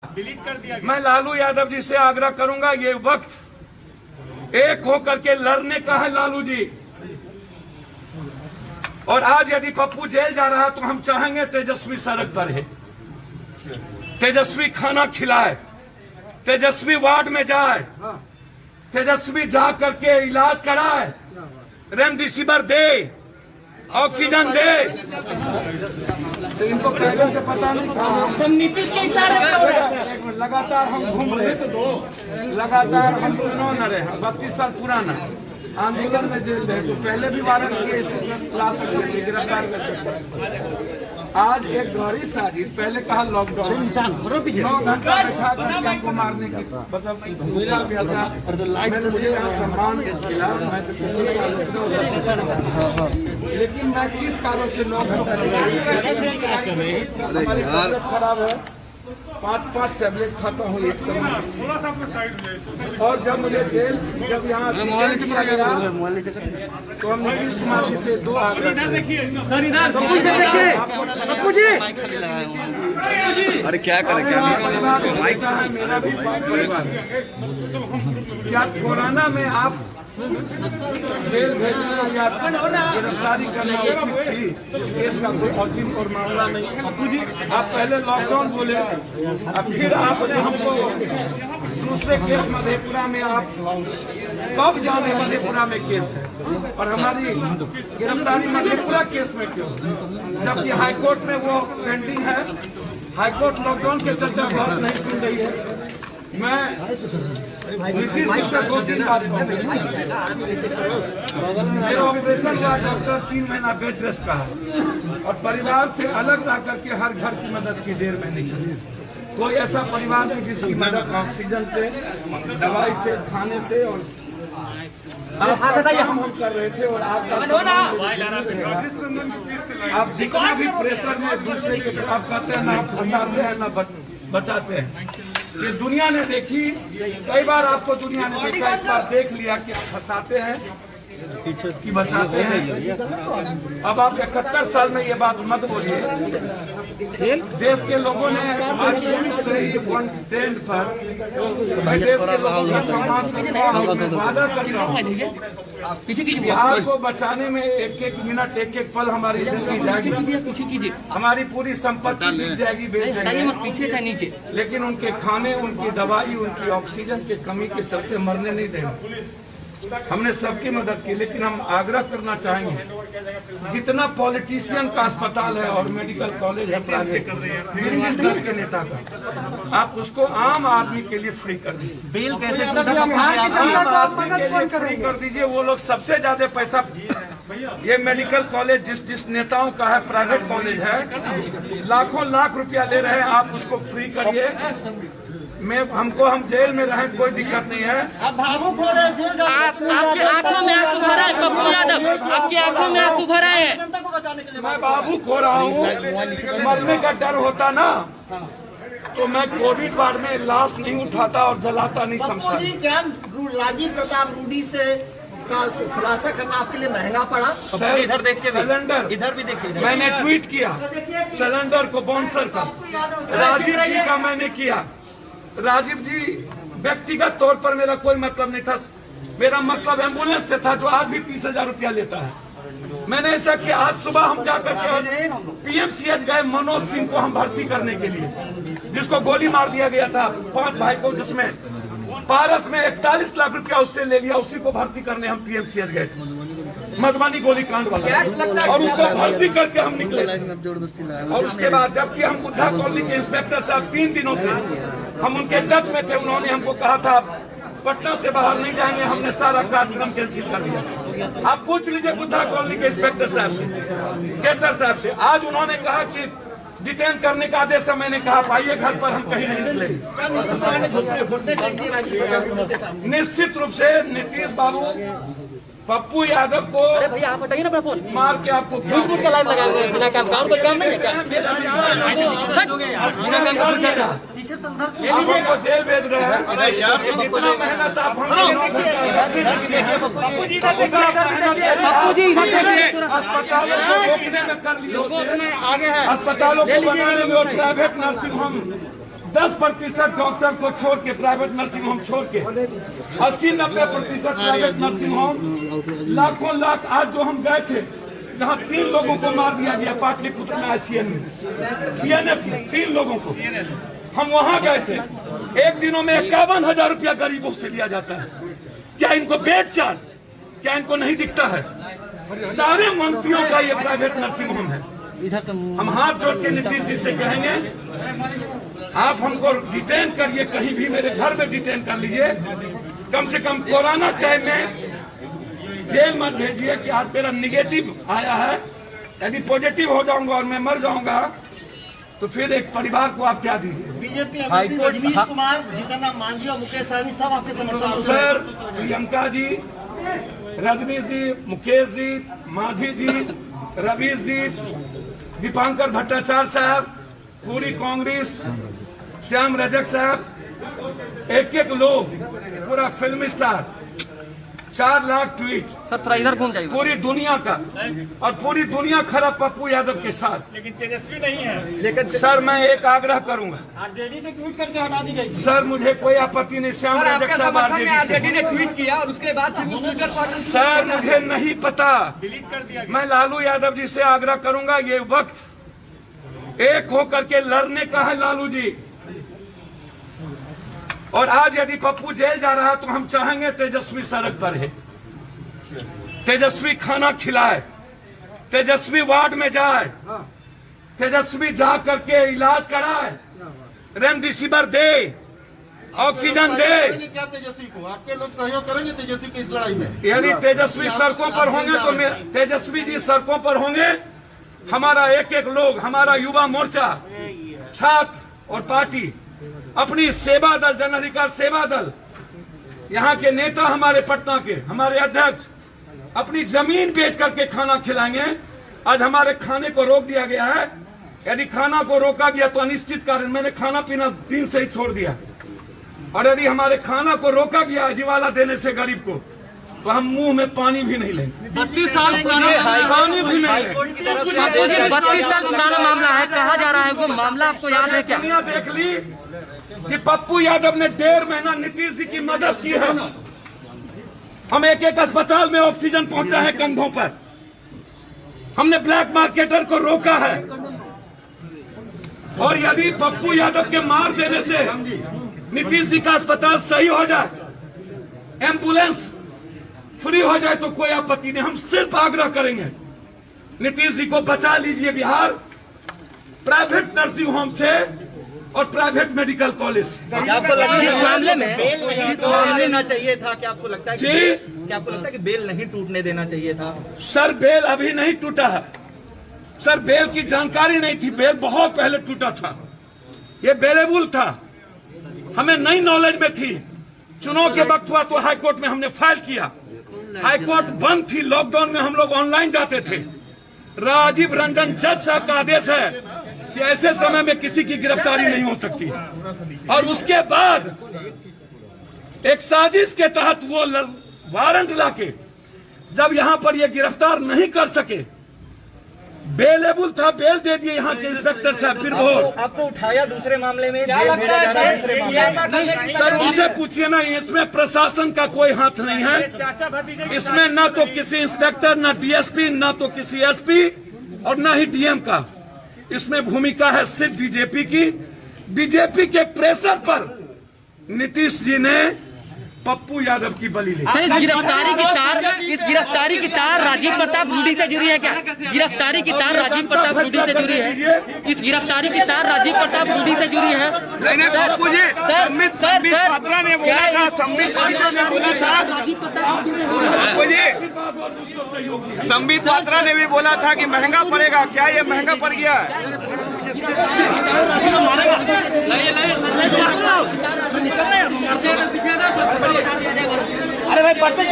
Delete कर दिया गया। मैं लालू यादव जी से आग्रह करूंगा, ये वक्त एक होकर के लड़ने का है लालू जी। और आज यदि पप्पू जेल जा रहा है तो हम चाहेंगे तेजस्वी सड़क पर है, तेजस्वी खाना खिलाए, तेजस्वी वार्ड में जाए, तेजस्वी जा करके इलाज कराए, रेमडेसिविर दे, ऑक्सीजन दे। तो इनको पहले से पता नहीं था। नीतीश के इशारे पर लगातार हम घूम रहे, लगातार हम चुनाव न रहे, 32 साल पुराना आंदोलन में जेल रहे, तो पहले भी वारंट किए ला सकते थे, गिरफ्तार कर सकते। आज एक गहरी साजिश, पहले कहा लॉकडाउन 9 घंटा बैठा करके हमको मारने की, मतलब मेरा पैसा मुझे यहाँ सम्मान मिला, मैं तो किसी का, लेकिन मैं किस कारण से 9 घंटा हमारी तबियत खराब है, 5 टैबलेट खाता हूँ एक समय। और जब मुझे जेल, जब यहाँ किया गया तो हम नीतीश कुमार जी से 2 आग्रह, अरे क्या करें, मेरा भी परिवार, क्या कोरोना में आप जेल भेजना या गिरफ्तारी करना उचित थी? इस केस का कोई औचित्य और मामला नहीं। आप पहले लॉकडाउन बोले, अब फिर आप हमको दूसरे केस मधेपुरा में, आप कब जाने मधेपुरा में केस है और हमारी गिरफ्तारी मधेपुरा केस में क्यों, जबकि हाईकोर्ट में वो पेंडिंग है। हाईकोर्ट लॉकडाउन के चलते बहस नहीं सुन रही है। मैं नीतीश जी से 2-3 बात कहूँगा। मेरा ऑपरेशन हुआ, डॉक्टर 3 महीना बेड रेस्ट का है और परिवार से अलग रह करके हर घर की मदद की देर में नहीं। कोई ऐसा परिवार नहीं जिसकी मदद ऑक्सीजन से, दवाई से, खाने से और हम कर रहे थे। और आप जितना भी प्रेशर में दूसरे के खिलाफ करते हैं, ना फंसाते हैं ना बचाते हैं। ये दुनिया ने देखी, कई बार आपको दुनिया ने देखा, इस बार देख लिया कि आप फंसाते हैं कि बचाते हैं। अब आप 71 साल में ये बात मत बोलिए। देश के लोगों ने आज से ही 110 पर देश के लोगों का सम्मान वादा करना, बिहार को बचाने में एक मिनट, एक पल हमारी जिंदगी जाएगी, हमारी पूरी संपत्ति मिल जाएगी, बेच देंगे पीछे का नीचे, लेकिन उनके खाने, उनकी दवाई, उनकी ऑक्सीजन की कमी के चलते मरने नहीं देंगे। हमने सबकी मदद की, लेकिन हम आग्रह करना चाहेंगे, जितना पॉलिटिशियन का अस्पताल है और मेडिकल कॉलेज है प्राइवेट, विशेष दल के नेता का, आप उसको आम आदमी के लिए फ्री कर दीजिए। बिल कैसे आम आदमी के लिए फ्री कर दीजिए। वो लोग सबसे ज्यादा पैसा, ये मेडिकल कॉलेज जिस नेताओं का है, प्राइवेट कॉलेज है, लाखों लाख रुपया ले रहे हैं, आप उसको फ्री करिए। हम जेल में रहें, कोई दिक्कत नहीं है। आप भावुक हो रहे हैं, आपकी आंखों में आंसू भरा है पप्पू यादव, आपकी आंखों में आंसू भरा है। जनता को बचाने के लिए मैं भावुक हो रहा हूँ, मरने का डर होता ना तो मैं कोविड वार्ड में लाश नहीं उठाता और जलाता नहीं समझता। क्या राजीव प्रताप रूडी से का खुलासा करना आपके लिए महंगा पड़ा? इधर देखिए, सिलेंडर इधर भी देखिए, मैंने ट्वीट किया सिलेंडर को बाउंसर का, राजीव जी का मैंने किया। राजीव जी व्यक्तिगत तौर पर मेरा कोई मतलब नहीं था, मेरा मतलब एम्बुलेंस से था, जो आज भी 30,000 रुपया लेता है। मैंने ऐसा किया, आज सुबह हम जाकर के PMCH गए, मनोज सिंह को हम भर्ती करने के लिए, जिसको गोली मार दिया गया था 5 भाई को, जिसमें पारस में 41 लाख रुपया उससे ले लिया, उसी को भर्ती करने हम PMCH गए, मधुबनी गोलीकांड वाला, और उसको भर्ती करके हम निकले। और उसके बाद जबकि हम बुद्धा कॉलोनी के इंस्पेक्टर साहब 3 दिनों से हम उनके टच में थे, उन्होंने हमको कहा था पटना से बाहर नहीं जाएंगे, हमने सारा कार्यक्रम कैंसिल कर दिया। आप पूछ लीजिए बुद्धा कॉलोनी के इंस्पेक्टर साहब से, केसर साहब से। आज उन्होंने कहा कि डिटेन करने का आदेश है, मैंने कहा आइए घर पर, हम कहीं नहीं निकलेंगे। निश्चित रूप से नीतीश बाबू पप्पू यादव को, अरे भैया आप हटाइए ना अपना फोन, मार के आपको झूठ का लाइव लगाए हुए हैं, बिना काम का काम नहीं है क्या? आप हमको जेल भेज रहे हैं, इतना मेहनत आप हमको पप्पू जी अस्पतालों को रोकने में कर लिए, अस्पतालों को बनाने में और प्राइवेट नर्सिंग होम 10% डॉक्टर को छोड़ के, प्राइवेट नर्सिंग होम छोड़ के 80-90% प्राइवेट नर्सिंग होम, लाखों लाख। आज जो हम गए थे जहाँ 3 लोगों को मार दिया गया पाटलिपुत्र में, CNF में 3 लोगों को, हम वहाँ गए थे। एक दिनों में 51,000 रुपया गरीबों से लिया जाता है। क्या इनको बेड चार्ज, क्या इनको नहीं दिखता है? सारे मंत्रियों का ये प्राइवेट नर्सिंग होम है। हम हाथ जोड़ के नीतीश जी से कहेंगे, आप हमको डिटेन करिए, कहीं भी मेरे घर में डिटेन कर लीजिए, कम से कम कोरोना टाइम में जेल मत भेजिए कि आज मेरा निगेटिव आया है, यदि पॉजिटिव हो जाऊंगा और मैं मर जाऊंगा तो फिर एक परिवार को आप क्या दीजिए? बीजेपी रजनीश कुमार, जीतन राम मांझी और मुकेश सहनी सब आपके समर्थन। सर, प्रियंका जी, रजनीश जी, मुकेश जी, मांझी जी, रवीश जी, दीपांकर भट्टाचार्य साहब, पूरी कांग्रेस, श्याम रजक साहब, एक लोग, पूरा film star, 4 lakh tweet, sir थोड़ा इधर घूम जाइए, पूरी दुनिया का, और पूरी दुनिया खड़ा पप्पू यादव के साथ। लेकिन तेजस्वी नहीं है। लेकिन सर मैं एक आग्रह करूंगा, आरजेडी से ट्वीट करके हटा दी गई। सर मुझे कोई आपत्ति नहीं, श्याम रजक साहब आरजेडी ने ट्वीट किया और उसके बाद ट्विटर पर सर मुझे नहीं पता, डिलीट कर दिया। मैं लालू यादव जी से आग्रह करूंगा, ये वक्त एक होकर के लड़ने का है लालू जी। और आज यदि पप्पू जेल जा रहा है तो हम चाहेंगे तेजस्वी सड़क पर है, तेजस्वी खाना खिलाए, तेजस्वी वार्ड में जाए, तेजस्वी जा करके इलाज कराए, रेमडेसिविर दे, ऑक्सीजन दे। क्या तेजस्वी को आपके लोग सहयोग करेंगे तेजस्वी की इस लड़ाई में? यदि तेजस्वी सड़कों पर होंगे तो तेजस्वी जी सड़कों पर होंगे, हमारा एक लोग, हमारा युवा मोर्चा, छात्र और पार्टी, अपनी सेवा दल, जन अधिकार सेवा दल, यहाँ के नेता, हमारे पटना के, हमारे अध्यक्ष अपनी जमीन बेच करके खाना खिलाएंगे। आज हमारे खाने को रोक दिया गया है, यदि खाना को रोका गया तो अनिश्चित कारण, मैंने खाना पीना दिन से ही छोड़ दिया, और यदि हमारे खाना को रोका गया दिवाला देने से गरीब को, तो हम मुंह में पानी भी नहीं लेंगे। 32 साल पुराना पानी भी नहीं लेंगे। 32 साल पुराना मामला है, कहा जा रहा है वो मामला आपको याद है क्या? दुनिया देख ली कि पप्पू यादव ने 1.5 महीना नीतीश जी की मदद की है। हम एक अस्पताल में ऑक्सीजन पहुंचा है कंधों पर, हमने ब्लैक मार्केटर को रोका है। और यदि पप्पू यादव के मार देने से नीतीश जी का अस्पताल सही हो जाए, एम्बुलेंस फ्री हो जाए तो कोई आपत्ति नहीं। हम सिर्फ आग्रह करेंगे, नीतीश जी को बचा लीजिए बिहार प्राइवेट नर्सिंग होम से और प्राइवेट मेडिकल कॉलेज से। जिस मामले में देना चाहिए था, क्या आपको लगता है जी, क्या आपको लगता है कि बेल नहीं टूटने देना चाहिए था? सर बेल अभी नहीं टूटा है, सर बेल की जानकारी नहीं थी, बेल बहुत पहले टूटा था, ये बेलेबल था, हमें नई नॉलेज में थी। चुनाव के वक्त हुआ तो हाईकोर्ट में हमने फाइल किया, हाईकोर्ट बंद थी, लॉकडाउन में हम लोग ऑनलाइन जाते थे। राजीव रंजन जज साहब का आदेश है कि ऐसे समय में किसी की गिरफ्तारी नहीं हो सकती, और उसके बाद एक साजिश के तहत वो वारंट लाके जब यहाँ पर ये गिरफ्तार नहीं कर सके, बेलेबल था, बेल दे दिए यहाँ के इंस्पेक्टर साहब। फिर वो आपको उठाया दूसरे मामले में, सर उनसे पूछिए ना, इसमें प्रशासन का कोई हाथ नहीं है, इसमें न तो किसी इंस्पेक्टर, न डीएसपी, न तो किसी एसपी और न ही डीएम का, इसमें भूमिका है सिर्फ बीजेपी की। बीजेपी के प्रेशर पर नीतीश जी ने पप्पू यादव की बलि ली। इस गिरफ्तारी की तार राजीव प्रताप रूडी से जुड़ी है क्या? गिरफ्तारी की तार राजीव प्रताप रूडी से जुड़ी है? इस गिरफ्तारी की तार राजीव प्रताप रूडी से जुड़ी है? नहीं पप्पू जी, संबित पात्रा ने बोला था, संबित पात्रा ने बोला था, पप्पू जी संबित पात्रा ने भी बोला था कि महंगा पड़ेगा, क्या ये महंगा पड़ गया है? अरे भाई पढ़ते